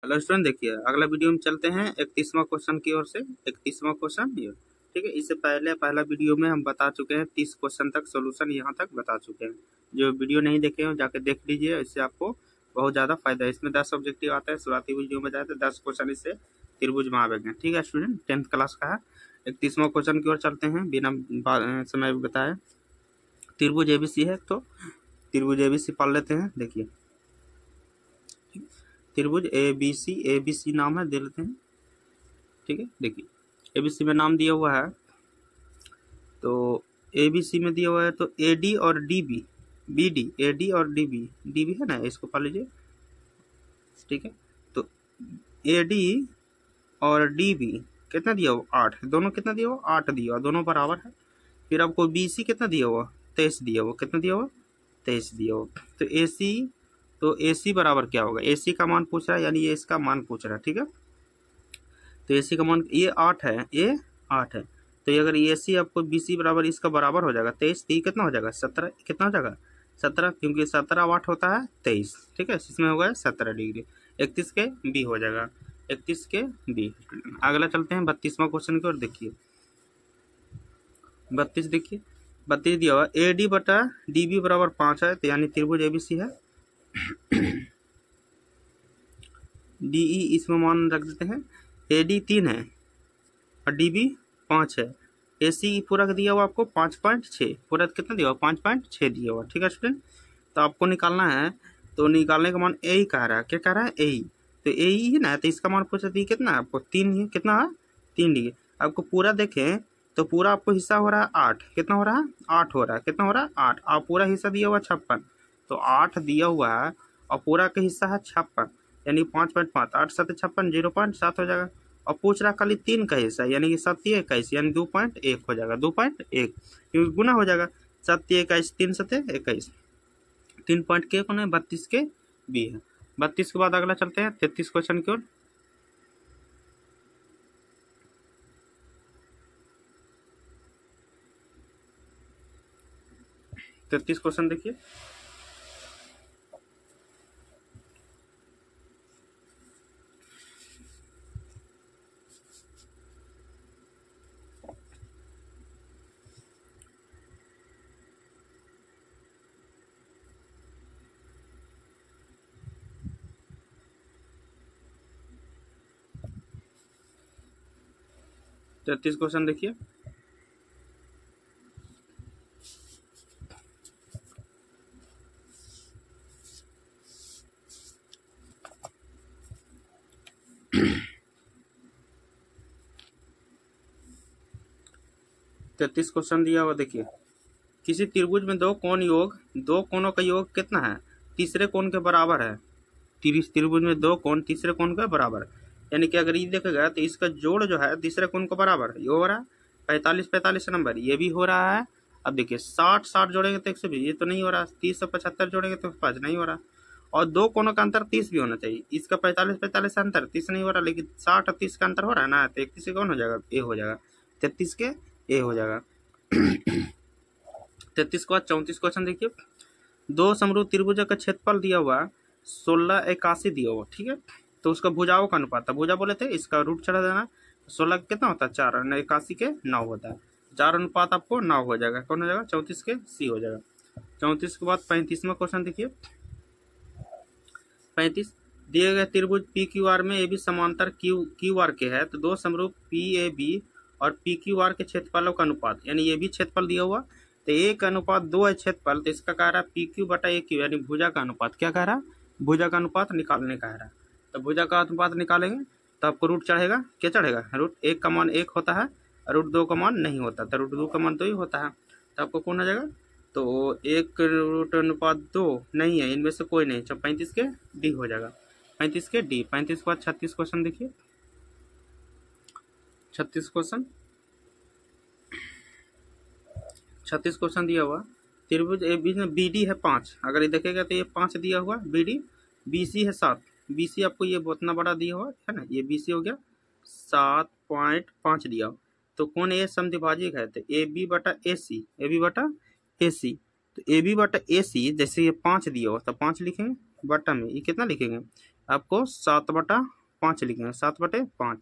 Hello student, देखिए अगला video में चलते हैं 31वां क्वेश्चन की ओर से। 31वां क्वेश्चन ये, ठीक है। इससे पहले पहला वीडियो में हम बता चुके हैं 30 क्वेश्चन तक सोल्यूशन यहाँ तक बता चुके हैं। जो वीडियो नहीं देखे हो जाके देख लीजिए, इससे आपको बहुत ज़्यादा फायदा है। इसमें 10 ऑब्जेक्टिव आता है, शुरुआती वीडियो में जाए तो 10 क्वेश्चन इससे त्रिभुज महावेग, ठीक है स्टूडेंट, 10th क्लास का है। 31वां क्वेश्चन की ओर चलते हैं बिना समय बताए। त्रिभुज एबीसी है, तो त्रिभुज एबीसी पढ़ लेते हैं। देखिए त्रिभुज एबीसी नाम है, दे लेते हैं, ठीक है। देखिए एबीसी में नाम दिया हुआ है, तो एबीसी में दिया हुआ है तो एडी और डीबी, बीडी, एडी और डीबी है ना, इसको पढ़ लीजिए, ठीक है। तो एडी और डीबी कितना दिया हुआ, 8, दोनों कितना दिया हुआ, 8 दिया हुआ, दोनों बराबर है। फिर आपको बीसी कितना दिया हुआ, 23 दिया हुआ, कितना दिया हुआ, 23 दिया हुआ। तो AC बराबर क्या होगा, AC का मान पूछ रहा है, यानी ये इसका मान पूछ रहा है, ठीक है। तो AC का मान ये 8 है, ये 8 है, तो अगर AC आपको BC बराबर इसका बराबर हो जाएगा 23, तो ये कितना हो जाएगा 17, कितना हो जाएगा 17, क्योंकि 17 वाट होता है 23, ठीक है। इसमें होगा 17 डिग्री, 31 के B हो जाएगा, 31 के B। अगला चलते हैं 32वां क्वेश्चन की ओर। देखिए 32, देखिए 32 दिया हुआ AD बटा DB बराबर 5 है, तो यानी त्रिभुज ABC है। DE इसमें मान रख देते हैं, AD 3 है और DB 5 है। AC पूरा दिया हुआ आपको 5.6, पूरा कितना दिया हुआ 5.6 दिया हुआ, ठीक है स्टूडेंट। तो आपको निकालना है, तो निकालने का मान A कह रहा है, क्या कह रहा है A, तो A ही है ना, तो इसका मान पूछा था कितना है आपको, 3 है, कितना है 3 डिग्री। आपको पूरा देखें तो पूरा आपको हिस्सा हो रहा है 8, कितना हो रहा है 8 हो रहा है, कितना हो रहा है 8, आप पूरा हिस्सा दिया हुआ 56, तो 8 दिया हुआ है और पूरा का हिस्सा है 56, यानी 5.5, 8 7 56, 0.7 हो जाएगा। और पूछ रहा खाली 3 का हिस्सा, यानी कि 7 21, यानी 2.1 हो जाएगा, 2.1, क्योंकि गुना हो जाएगा, 7 21, 3 7 21, 3 पॉइंट के कौन है, 32 के B है। 32 के बाद अगला चलते हैं 33 क्वेश्चन की ओर। 33 क्वेश्चन देखिए, क्वेश्चन देखिए, क्वेश्चन दिया हुआ। देखिए किसी त्रिभुज में दो कोणों का योग कितना है, तीसरे कोण के बराबर है। त्रिभुज में दो कोण तीसरे कोण के बराबर है, यानी कि अगर ये देखेगा तो इसका जोड़ जो है तीसरे कोण के बराबर है, ये हो रहा है 45 नंबर, ये भी हो रहा है। अब देखिए 60 जोड़ेंगे तो 120, ये तो नहीं हो रहा। 30 से 75 जोड़ेंगे तो 5 नहीं हो रहा। और दो कोणों का अंतर 30 भी होना चाहिए, इसका 45 से अंतर 30 नहीं हो रहा, लेकिन 60 और 30 का अंतर हो रहा है ना, तो 31 कौन हो जाएगा, ए हो जाएगा, 33 के ए हो जाएगा। 33 के बाद 34 क्वेश्चन देखिए, दो समरूप त्रिभुज का क्षेत्रफल दिया हुआ 1681 दिया हुआ, ठीक है। तो उसका भुजाओं का अनुपात, भुजा बोले थे, इसका रूट चढ़ा देना, 16 कितना होता है 4, 81 के 9 होता है, 4 अनुपात आपको 9 हो जाएगा, कौन हो जाएगा 34 के C हो जाएगा। 34 के बाद 35वां क्वेश्चन देखिए, 35 दिए गए त्रिभुज PQR में AB समांतर QR के है, तो दो समरूप PAB और PQR के क्षेत्रफलों का अनुपात, यानी ये भी क्षेत्रफल दिया हुआ, तो 1:2 है क्षेत्रफल, तो इसका कह रहा है PQ बटा AQ, यानी भुजा का अनुपात, क्या कह रहा है, भुजा का अनुपात निकालने का है। तो भुजा का अनुपात निकालेंगे तो आपको रूट चढ़ेगा, क्या चढ़ेगा, रूट 1 का मान 1 होता है, रूट 2 का मान नहीं होता, तो रूट 2 का मान 2 ही होता है, तो आपको कौन आ जाएगा, तो 1 रूट अनुपात 2 नहीं है, इनमें से कोई नहीं, 35 के D हो जाएगा, 35 के D। 35 के बाद 36 क्वेश्चन देखिए, 36 क्वेश्चन दिया हुआ, त्रिभुज AB में BD है 5, अगर ये देखेगा तो ये 5 दिया हुआ BD, BC है 7, BC आपको ये उतना बड़ा दिया हुआ है ना, ये BC हो गया 7.5 दिया, तो कौन ये समद्विभाजक है, तो AB बटा AC, AB बटा AC, तो AB बटा AC, जैसे ये 5 दिया हुआ तो 5 लिखेंगे, बटा में ये कितना लिखेंगे आपको 7/5 लिखेंगे, 7/5,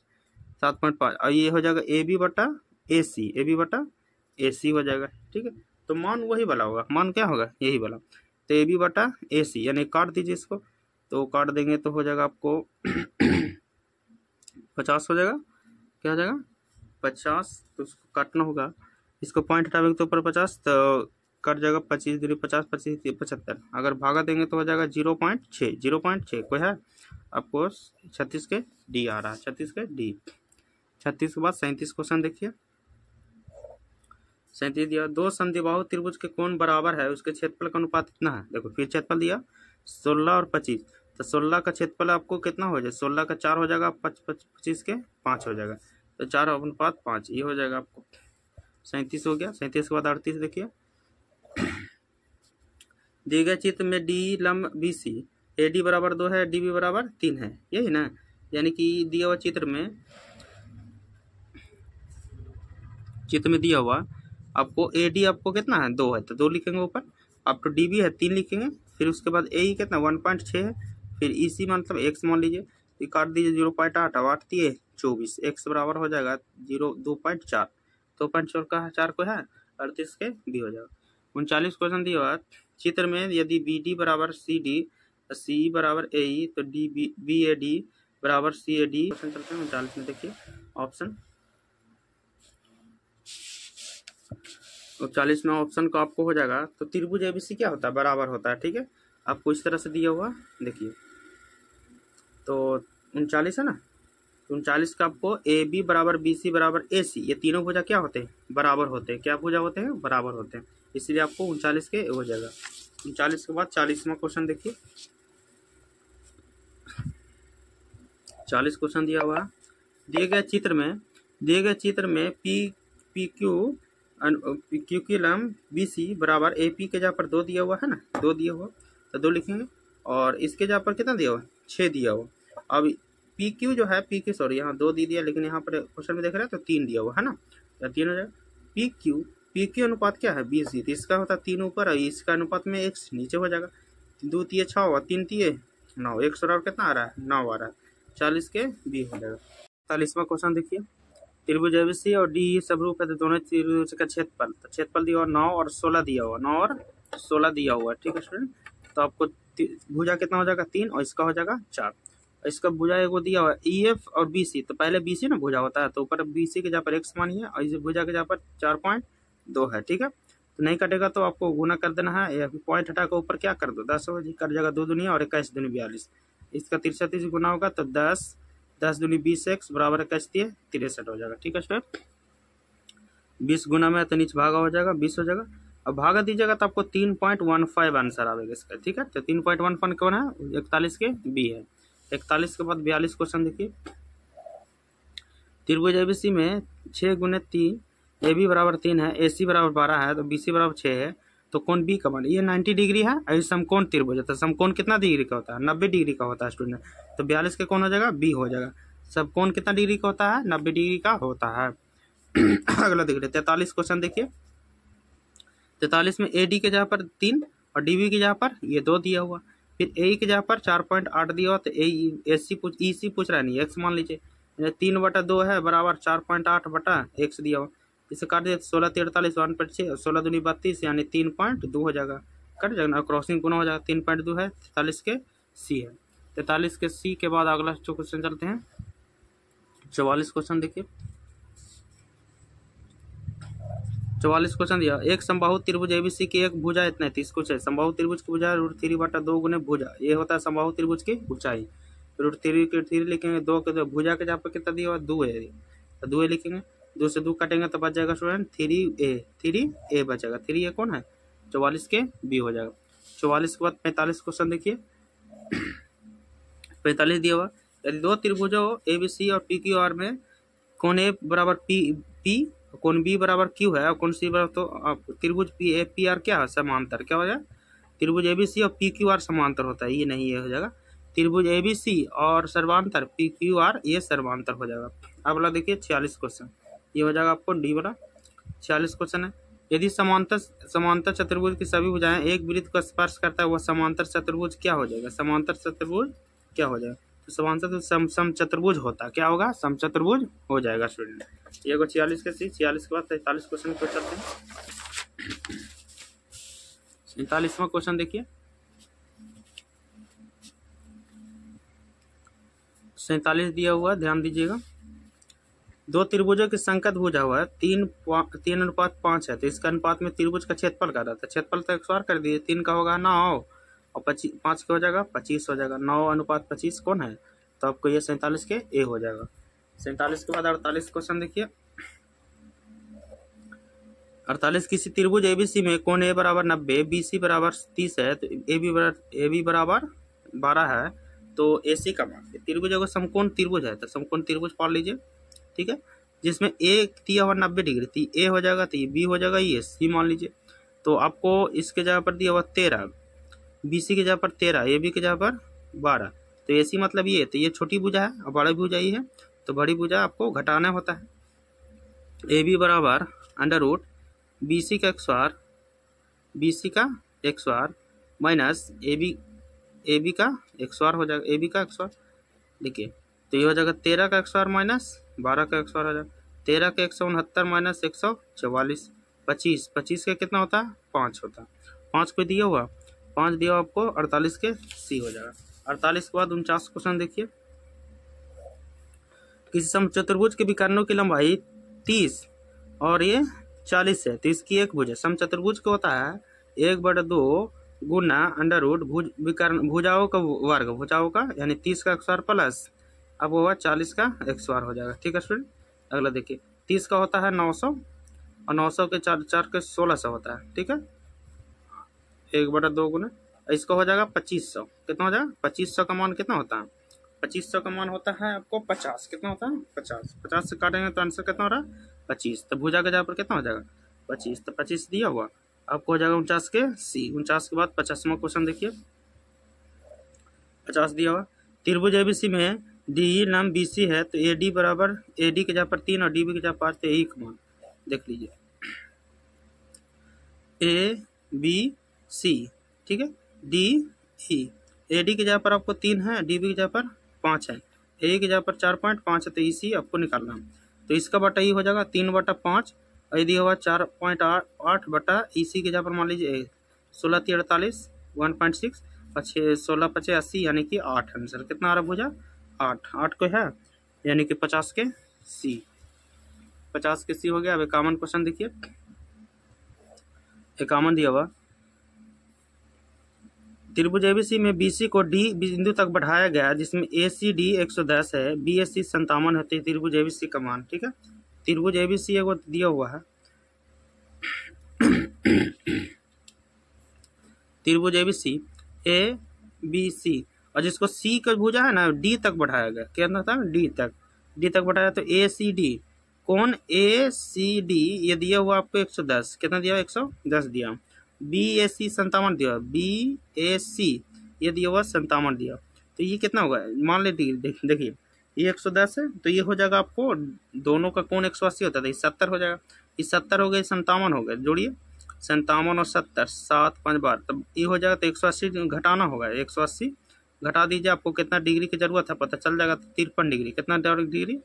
7.5, और ये हो जाएगा AB/AC, AB/AC हो जाएगा। ठीक है, तो मान वही वाला होगा, मान क्या होगा, यही वाला। तो AB/AC यानी काट दीजिए इसको, तो काट देंगे तो हो जाएगा आपको 50 हो जाएगा। क्या हो जाएगा 50, तो उसको काटना होगा, इसको पॉइंट हटावेंगे तो ऊपर 50, तो कट जाएगा 25 दूनी 50, 25 75। अगर भागा देंगे तो हो जाएगा 0.6, 0.6 कोई है आपको 36 के डी आ रहा है, 36 के डी। 36 के बाद 37 क्वेश्चन देखिए। 37 दिया, दो समद्विबाहु त्रिभुज के कोण बराबर है, उसके क्षेत्रफल का अनुपात कितना है। देखो फिर क्षेत्रफल दिया 16 और 25, तो 16 का क्षेत्रफल आपको कितना हो जाए, 16 का 4 हो जाएगा, 25 के 5 हो जाएगा, तो 4/5 ये हो जाएगा आपको। 37 हो गया। 37 के बाद 38 देखिए। दिए गए चित्र में डी लंब BC AD बराबर 2 है, DB बराबर 3 है, यही ना। यानी कि दिया हुआ चित्र में दिया हुआ आपको AD आपको कितना है 2 है, तो 2 लिखेंगे ऊपर। आप तो DB है 3 लिखेंगे, फिर उसके बाद AE कितना 1.6 है, फिर EC मतलब x मान लीजिए, तो काट दीजिए 0.8, 8 दिए 24, x बराबर हो जाएगा 2.4, 2.4 का 4 को है 38 के B हो जाएगा। 39 क्वेश्चन दिया हुआ चित्र में यदि BD बराबर CD, CE बराबर AE, तो BAD बराबर CAD। क्वेश्चन चलते हैं 39 में देखिए ऑप्शन। 39 में ऑप्शन का आपको हो जाएगा, तो त्रिभुज ABC क्या होता है, बराबर होता है। ठीक है, आपको इस तरह से दिया हुआ देखिए, तो 39 है ना, 39 का आपको AB बराबर BC बराबर AC, ये तीनों भुजा क्या होते हैं, बराबर होते हैं। क्या भुजा होते हैं, बराबर होते हैं, इसलिए आपको 39 के हो जाएगा। 39 के बाद 40वां क्वेश्चन देखिए। 40 क्वेश्चन दिया हुआ, दिए गए चित्र में PQ की लंब BC बराबर AP के जगह पर 2 दिया हुआ है ना, 2 दिया हुआ, तो 2 लिखेंगे, और इसके जगह पर कितना दिया हुआ 6 दिया हुआ। अब PQ जो है सॉरी यहाँ 2 दे दिया, लेकिन यहाँ पर क्वेश्चन में देख रहे हैं तो 3 दिया हुआ है ना, या 3 हो जाएगा। PQ अनुपात क्या है BC, तो इसका होता है 3 ऊपर और इसका अनुपात में x नीचे हो जाएगा। 2 तिये 6 हुआ, 3 तिये 9, 1 बराबर कितना आ रहा है 9 आ रहा है, 40 के B हो जाएगा। 40वां क्वेश्चन देखिए। त्रिभुज ABC और DE समरूप है, तो दोनों त्रिभुज का क्षेत्रफल दिया हुआ 9 और 16 दिया हुआ, 9 और 16 दिया हुआ। ठीक है स्टूडेंट, तो आपको भुजा कितना हो जाएगा 3, और इसका हो जाएगा 4। इसका भुजा एगो दिया हुआ EF और BC, तो पहले BC ना भुजा होता है, तो ऊपर BC के जगह पर x मानिए, और इस भुजा के जगह पर 4.2 है। ठीक है, तो नहीं कटेगा तो आपको गुना कर देना है, या पॉइंट हटा कर ऊपर क्या कर दो 10 हो जाएगा, 2 दुनिया और 21 दूनी 42, इसका 33 गुना होगा, तो 10 दूनी 20x बराबर 21 63 हो जाएगा। ठीक है स्टूडेंट, 20 गुना में तो नीचे भागा हो जाएगा 20 हो जाएगा। अब भागा दीजिएगा तो आपको 3.15 आंसर आएगा इसका। ठीक है, तो 3.15 कौन है, 41 के B है। 41 के बाद 42 क्वेश्चन देखिए। त्रिभुज ABC में 6 गुने 3 AB बराबर 3 है, AC बराबर 12 है, तो BC बराबर 6 है, तो कौन B का मान, ये 90 डिग्री है, और समकोण त्रिभुज है, तो समकोण कितना डिग्री का होता है 90 डिग्री का होता है स्टूडेंट, तो 42 के कौन हो जाएगा B हो जाएगा। समकोण कितना डिग्री का होता है 90 डिग्री का होता है। अगला देख रहे 43 क्वेश्चन देखिए। 43 में AD के जगह पर 3 और DB की जगह पर ये 2 दिया हुआ, फिर AE की जगह पर 4.8 दिया हुआ, तो EC पूछ रहा है, नहीं x मान लीजिए, 3/2 है बराबर 4.8/x दिया हुआ, इसे काट दिया 16 43 1/6 और 16 दूनी 32 यानी 3.2 हो जाएगा, कट जाएगा, क्रॉसिंग गुना हो जाएगा, 3.2 है, 43 के C है। 43 के C के बाद अगला क्वेश्चन चलते हैं। 44 क्वेश्चन देखिए। 44 क्वेश्चन दिया, एक समबाहु त्रिभुज ABC की एक भुजा इतना 30 कुछ है, समबाहु त्रिभुज की भुजा √3/2 गुने भुजा, ये होता है समबाहु त्रिभुज की ऊंचाई। √3 के 3 लिखेंगे, 2 के 2 भुजा के जहाँ पर कितना दिया हुआ 2 है, तो 2 लिखेंगे, 2 से 2 काटेंगे तो बच जाएगा स्टूडेंट 3a बचेगा, 3a कौन है 44 के B हो जाएगा। 44 के बाद 45 क्वेश्चन देखिए। 45 दिया हुआ, यदि दो त्रिभुजों ABC और PQR में कोण A बराबर P कोण B बराबर Q है और कोण C बराबर, तो त्रिभुज PAPR क्या है समांतर, क्या हो जाएगा त्रिभुज ABC और PQR समांतर होता है, ये नहीं ये हो जाएगा त्रिभुज ABC और सर्वांतर PQR ये सर्वांतर हो जाएगा। अब वाला देखिए 46 क्वेश्चन, ये हो जाएगा आपको D वाला। 46 क्वेश्चन है, यदि समांतर चतुर्भुज की सभी भुजाएं एक वृत्त को स्पर्श करता है, वह समांतर चतुर्भुज क्या हो जाएगा, समांतर चतुर्भुज क्या हो जाएगा, आंसर तो समचतुर्भुज होता, क्या होगा, समचतुर्भुज हो जाएगा स्टूडेंट। ये को 46 के 46 के बाद 43 क्वेश्चन पे चलते हैं। 47वां क्वेश्चन देखिए, 47 दिया हुआ, ध्यान दीजिएगा। दो त्रिभुजों की संगत भुजा हुआ है, 3:5 है, तो इसका अनुपात में त्रिभुज का क्षेत्रफल का रहता है। क्षेत्रफल तो 100 कर दिए, 3 का होगा 9 और 5 का हो जाएगा 25 हो जाएगा। 9:25 कौन है, तो आपको ये 47 के ए हो जाएगा। 47 के बाद 48 क्वेश्चन देखिए। 48 किसी त्रिभुज एबीसी में कोण ए बराबर 90, बीसी बराबर 30 है, तो ए बी बराबर 12 है, तो एसी का मान। त्रिभुजों का समकोण त्रिभुज है, तो समकोण त्रिभुज पढ़ लीजिए, ठीक है। जिसमें ए दिया हुआ 90 डिग्री, तो ए हो जाएगा, तो ये बी हो जाएगा, ये सी मान लीजिए। तो आपको इसके जगह पर दिया हुआ 13, बीसी की जगह पर 13, ए बी की जगह पर 12, तो एसी मतलब ये, तो ये छोटी भुजा है और बड़ी भुजा ये है, तो बड़ी भुजा आपको घटाना होता है। ए बी बराबर अंडर रूट बीसी का x bar minus A B का एक्स बार हो जाएगा, ए बी का एक्स बार। देखिए, तो ये हो जाएगा 13 का एक्स बार माइनस 12 का एक्स बार हो जाएगा। 13 का 169 माइनस 144, 25 का कितना होता है, 5 होता है। 5 को दिया हुआ, 5 दिया आपको, 48 के सी हो जाएगा। 48 के बाद 49 क्वेश्चन देखिए। किसी समचतुर्भुज के विकर्णों की लंबाई 30 और ये 40 है, तो इसकी एक भुजा। समचतुर्भुज को होता है 1/2 गुना अंडर रूट भुजाओं का वर्ग, भुजाओं का, यानी 30 का एक्स बार प्लस अब होगा 40 का एक्स बार हो जाएगा, ठीक है स्टूडेंट। अगला देखिए, 30 का होता है 900 और 900 के 4 के 1600 होता है, ठीक है। 1/2 गुना, इसका हो जाएगा 2500, कितना हो जाएगा, 2500 का मान कितना होता है, 2500 का मान होता है आपको 50, कितना होता है 50, 50 से काटेंगे तो आंसर कितना हो रहा है 25, तो भुजा के जगह पर कितना हो जाएगा 25, तो 25 दिया हुआ, आपको हो जाएगा 49 के सी। 49 के बाद 50वां क्वेश्चन देखिए। 50 दिया हुआ, त्रिभुज एबीसी में डी नाम बीसी है, तो ए डी बराबर ए डी के जगह पर 3 और डी बी के जगह पर 5, तो यही का मान देख लीजिए, ए बी सी, ठीक है। डी ई, ए डी की जगह पर आपको 3 है, डी बी की जगह पर 5 है, ए की जगह पर 4.5 है, तो इसी आपको निकालना है। तो इसका बटा ई हो जाएगा 3/5, और यदि होगा 4.8 बटा इसी की जगह पर मान लीजिए 16 × 48 1.6 और 16 × 5 80, यानी कि 8 आंसर कितना आ रहा भुजा 8 को है, यानी कि 50 के सी। 50 के सी हो गया। अब 51 क्वेश्चन देखिए। 51 दिया हुआ, त्रिभुज एबीसी में बीसी को डी बिंदु तक बढ़ाया गया, जिसमें ए सी डी 110 है, बी एस सी 57 है, त्रिभुज एबीसी का मान, ठीक है। त्रिभुज एबीसी एगो दिया हुआ है, त्रिभुज एबीसी ए बी सी, और जिसको सी का भुजा है ना डी तक बढ़ाया गया, क्या था डी तक बढ़ाया, तो ए सी डी कौन ए सी डी ये दिया हुआ आपको 110, कितना दिया 110 दिया। बी ए सी 57 दिया, बी ए सी ये दिया हुआ 57 दिया, तो ये कितना होगा, मान ले देखिए ये 110 है, तो ये हो जाएगा आपको, दोनों का कोण 180 होता था, ये 70 हो जाएगा, ये 70 हो गए 57 हो गए, जोड़िए 57 और 70 7 5 12, तब ये हो जाएगा, तो 180 घटाना होगा, 180 घटा दीजिए, आपको कितना डिग्री की जरूरत है पता चल जाएगा, 53 डिग्री, कितना डिग्री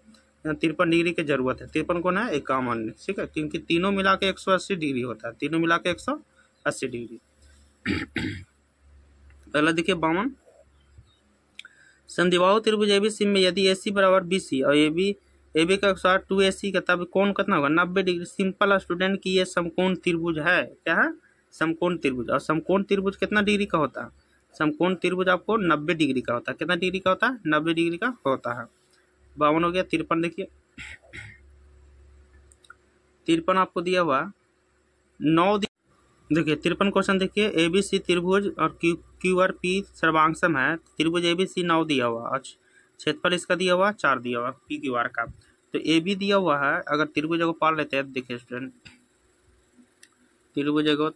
53 डिग्री की जरूरत है। 53 कौन है 51, ठीक है, क्योंकि तीनों मिला के 180 डिग्री होता है, तीनों मिला के 180 डिग्री। पहला देखिए 52, संधिबाहु त्रिभुज एबीसी में यदि एसी बराबर बीसी और ए बी का 2AC का, तब कोण कितना होगा 90 डिग्री। सिंपल स्टूडेंट की ये समकोण त्रिभुज है, क्या है समकोण त्रिभुज, और समकोण त्रिभुज कितना डिग्री का होता है, समकोण त्रिभुज आपको 90 डिग्री का होता है, कितना डिग्री का होता है 90 डिग्री का होता है। 52 हो गया। 53 देखिए, 53 आपको दिया हुआ 9, देखिए 53 क्वेश्चन देखिए, एबीसी त्रिभुज और क्यू आर पी सर्वांगसम है, त्रिभुज एबीसी 9 दिया हुआ और क्षेत्रफल इसका दिया हुआ 4 दिया हुआ पी क्यू आर का, तो ए बी दिया हुआ है। अगर त्रिभुज को पढ़ लेते हैं, देखिए स्टूडेंट त्रिभुज को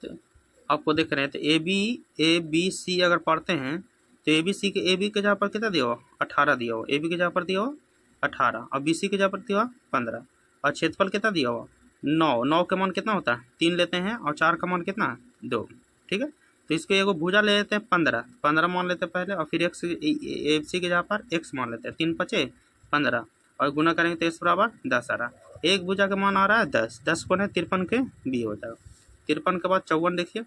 आपको देख रहे हैं, तो ए बी सी अगर पढ़ते हैं, तो ए बी सी के ए बी के जगह पर कितना दिया हुआ 18 दिया हुआ, ए बी के जगह पर दिया हुआ 18 और बी सी के जगह पर दिया हुआ 15, और क्षेत्रफल कितना दिया हुआ 9 का मान कितना होता है 3 लेते हैं, और 4 का मान कितना 2, ठीक है। तो इसको एगो भुजा ले लेते हैं 15 मान लेते हैं पहले, और फिर एक्स एबीसी के जगह पर एक्स मान लेते हैं, 3 पचे 15 और गुना करेंगे तो एक्स बराबर 10 आ रहा। एक भुजा का मान आ रहा है 10, 10 को 53 के बी हो जाएगा। 53 के बाद 54 देखिए,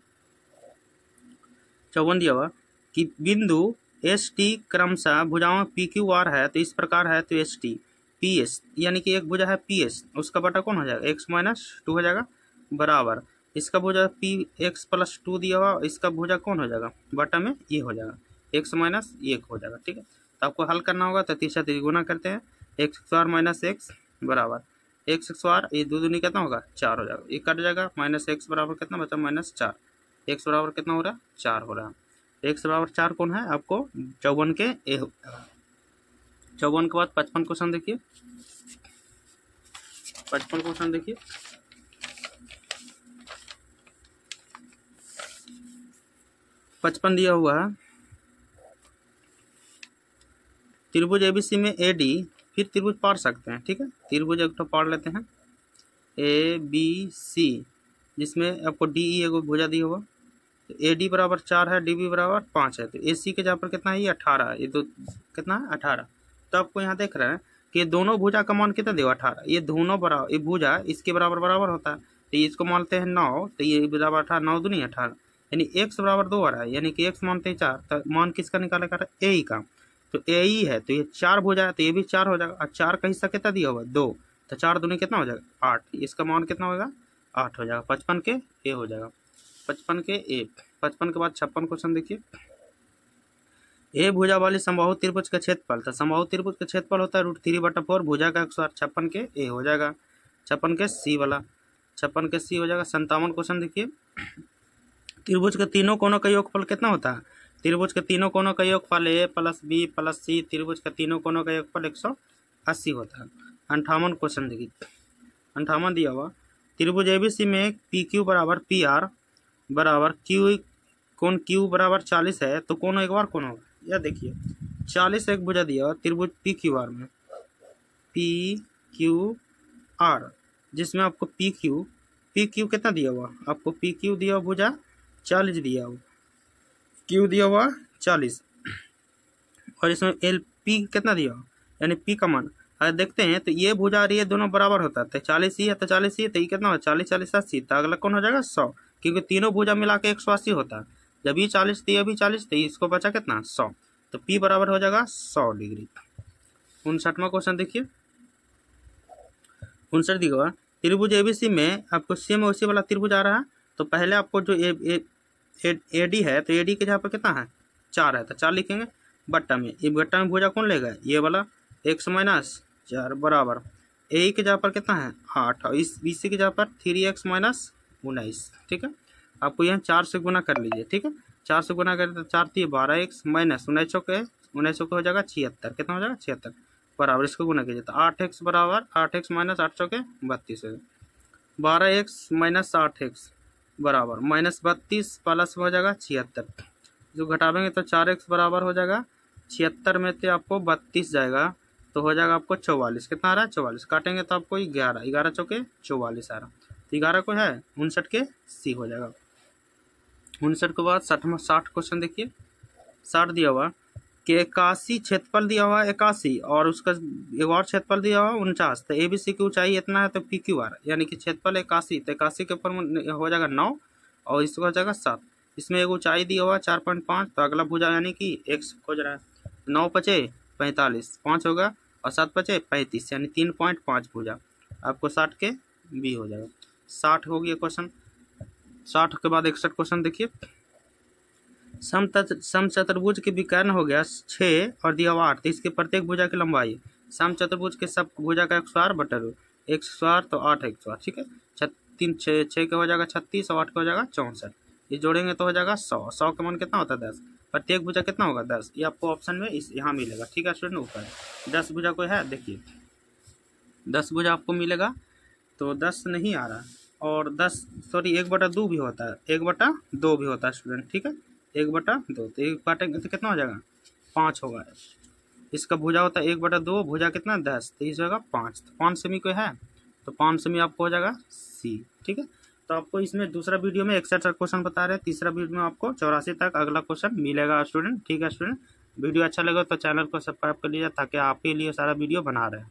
54 दिया हुआ कि बिंदु एस टी क्रमशः भुजाओं पी क्यू आर है तो इस प्रकार है, तो एस टी पी एस यानी कि एक भुजा है पी एस, उसका बटा कौन हो जाएगा एक्स माइनस 2 हो जाएगा, बराबर इसका भुजा पी एक्स प्लस 2 दिया हुआ, इसका भुजा कौन हो जाएगा बटा में ये हो जाएगा एक्स माइनस 1 हो जाएगा। ठीक है, तो आपको हल करना होगा तो तीसरा गुना करते हैं, एक्स स्क्वायर माइनस एक्स बराबर एक्स स्क्वायर, ये दो दूनी कितना होगा 4 हो जाएगा, ये कट जाएगा, माइनस एक्स बराबर कितना बचा -4, एक्स बराबर कितना हो रहा है 4 हो रहा है। एक्स बराबर 4 कौन है आपको 54 के ए हो जाएगा। 54 के बाद 55 क्वेश्चन देखिए, 55 क्वेश्चन देखिए, 55 दिया हुआ है त्रिभुज एबीसी में ए डी, फिर त्रिभुज पाड़ सकते हैं। ठीक है, त्रिभुज एक तो पाड़ लेते हैं ए बी सी, जिसमें आपको डी ई एगो भुजा दी होगा, तो ए डी बराबर 4 है, डी बी बराबर 5 है, तो ए सी के जहाँ पर कितना है ये 18 है, ये दो कितना है 18। तो आपको यहाँ देख रहे हैं कि दोनों भुजा का मान कितना देगा 18, ये दोनों बराबर, ये भुजा इसके बराबर बराबर होता है, तो इसको मानते हैं 9, तो ये बराबर 18, 9 दूनी 18, यानी एक्स बराबर 2 आ रहा है, यानी कि एक्स मानते हैं 4, तो मान किसका निकालेगा ए ई का, तो ए ई है, तो ये 4 भुजा है तो ये भी 4 हो जाएगा, और 4 का हिस्सा कितना दिया होगा 2, तो 4 दूनी कितना हो जाएगा 8, इसका मान कितना होगा 8 हो जाएगा। 55 के ए हो जाएगा, 55 के ए। 55 के बाद 56 क्वेश्चन देखिए, ए भुजा वाली समबाहु त्रिभुज का क्षेत्रफल, तो समबाहु त्रिभुज का क्षेत्रफल होता है √3/4, भुजा का 56 के ए हो जाएगा। 56 के सी वाला, 56 के सी हो जाएगा। 57 क्वेश्चन देखिए, त्रिभुज के तीनों कोनों का योगफल कितना होता है, त्रिभुज के तीनों कोनों का योगफल ए प्लस बी प्लस सी, त्रिभुज के तीनों कोनों का योगफल 180 होता है। 58 क्वेश्चन देखिए, 58 दिया हुआ त्रिभुज एबीसी में पी क्यू बराबर पी आर बराबर क्यू, कोण क्यू बराबर 40 है, तो कोण एक बार कोण होगा, यह देखिए 40 एक भुजा दिया हुआ त्रिभुज पी क्यू आर में, पी क्यू आर, जिसमें आपको पी क्यू कितना दिया हुआ आपको, पी क्यू दिया हुआ भुजा 40 दिया हुआ, क्यू दिया हुआ 40, और इसमें एल पी कितना दिया हुआ, यानी पी का मान अगर देखते हैं तो ये भुजा और ये दोनों बराबर होता है, तो 40 ही है, तो 40 ही है, तो ये कितना होगा 40 40 80, तो अगला कौन हो जाएगा 100, क्योंकि तीनों भुजा मिला के 180 होता है, जब ये 40 थी अभी 40, तो इसको बचा कितना 100, तो पी बराबर हो जाएगा 100 डिग्री। 59वां क्वेश्चन देखिए, 59 दिया त्रिभुज एबीसी में आपको सेम ओसी वाला त्रिभुज आ रहा है, तो पहले आपको जो ए डी है, तो ए डी के जहाँ पर कितना है 4 है, तो 4 लिखेंगे, बट्टा में ये बट्टा में भुजा कौन लेगा ये वाला एक्स माइनस 4 बराबर ए के जहाँ पर कितना है 8, और इस बी सी के जहाँ पर 3x माइनस 19। ठीक है, आपको यहाँ 4 से गुना कर लीजिए। ठीक है, 4 से गुना करें तो 4 3 12x माइनस 19 हो जाएगा 76, कितना हो जाएगा 76 बराबर, इसको गुना कीजिए तो 8x बराबर 8x माइनस 8 चौके 32 है, 12x माइनस 8x बराबर -32 प्लस हो जाएगा 76, जो घटावेंगे तो 4x बराबर हो जाएगा 76 में से आपको 32 जाएगा, तो हो जाएगा आपको 44, कितना आ रहा है 44, काटेंगे तो आपको 11 चौके 44 आ रहा, तो 11 को है 59 के सी हो जाएगा। 59 के बाद 60 क्वेश्चन देखिए, 60 दिया हुआ कि 81 क्षेत्रफल दिया हुआ 81, और उसका एक और क्षेत्रफल दिया हुआ 49, तो ए बी सी की ऊंचाई इतना है, तो पी क्यू आर यानी कि क्षेत्रफल 81, तो 81 के ऊपर हो जाएगा 9 और इसका हो जाएगा 7, इसमें एक ऊंचाई दिया हुआ 4.5, तो अगला भुजा यानी कि एक्स खोज रहा है, 9 पचे 45, 5 होगा और 7 पचे 35, यानी 3.5 भुजा, आपको 60 के बी हो जाएगा। 60 हो गया क्वेश्चन। 60 के बाद 61 क्वेश्चन देखिए, समचतुर्भुज के विकर्ण हो गया 6 और दिया हुआ 8, तो इसके प्रत्येक भुजा की लंबाई, समचतुर्भुज के सब भुजा का एक स्क्वायर बटा एक स्क्वायर, तो 8 एक स्क्वायर। ठीक है, 6 का हो जाएगा 36 और 8 का हो जाएगा 64, ये जोड़ेंगे तो हो जाएगा 100, 100 का मान कितना होता है 10, प्रत्येक भुजा कितना होगा 10, ये आपको ऑप्शन में इस यहाँ मिलेगा। ठीक है स्टूडेंट, ऊपर 10 भुजा कोई है देखिए, 10 भुजा आपको मिलेगा, तो 10 नहीं आ रहा, और 10 सॉरी 1/2 भी होता है, 1/2 भी होता है स्टूडेंट। ठीक है, 1/2, तो एक काटेंगे तो कितना हो जाएगा 5 होगा, इसका भुजा होता है 1/2, भुजा कितना 10, तो इस होगा 5, तो 5 सेमी कोई है, तो 5 सेमी आपको हो जाएगा सी। ठीक है, तो आपको इसमें दूसरा वीडियो में 61 क्वेश्चन बता रहे हैं, तीसरा वीडियो में आपको 84 तक अगला क्वेश्चन मिलेगा स्टूडेंट। ठीक है स्टूडेंट, वीडियो अच्छा लगा तो चैनल को सब्सक्राइब कर लीजिए ताकि आपके लिए सारा वीडियो बना रहे हैं।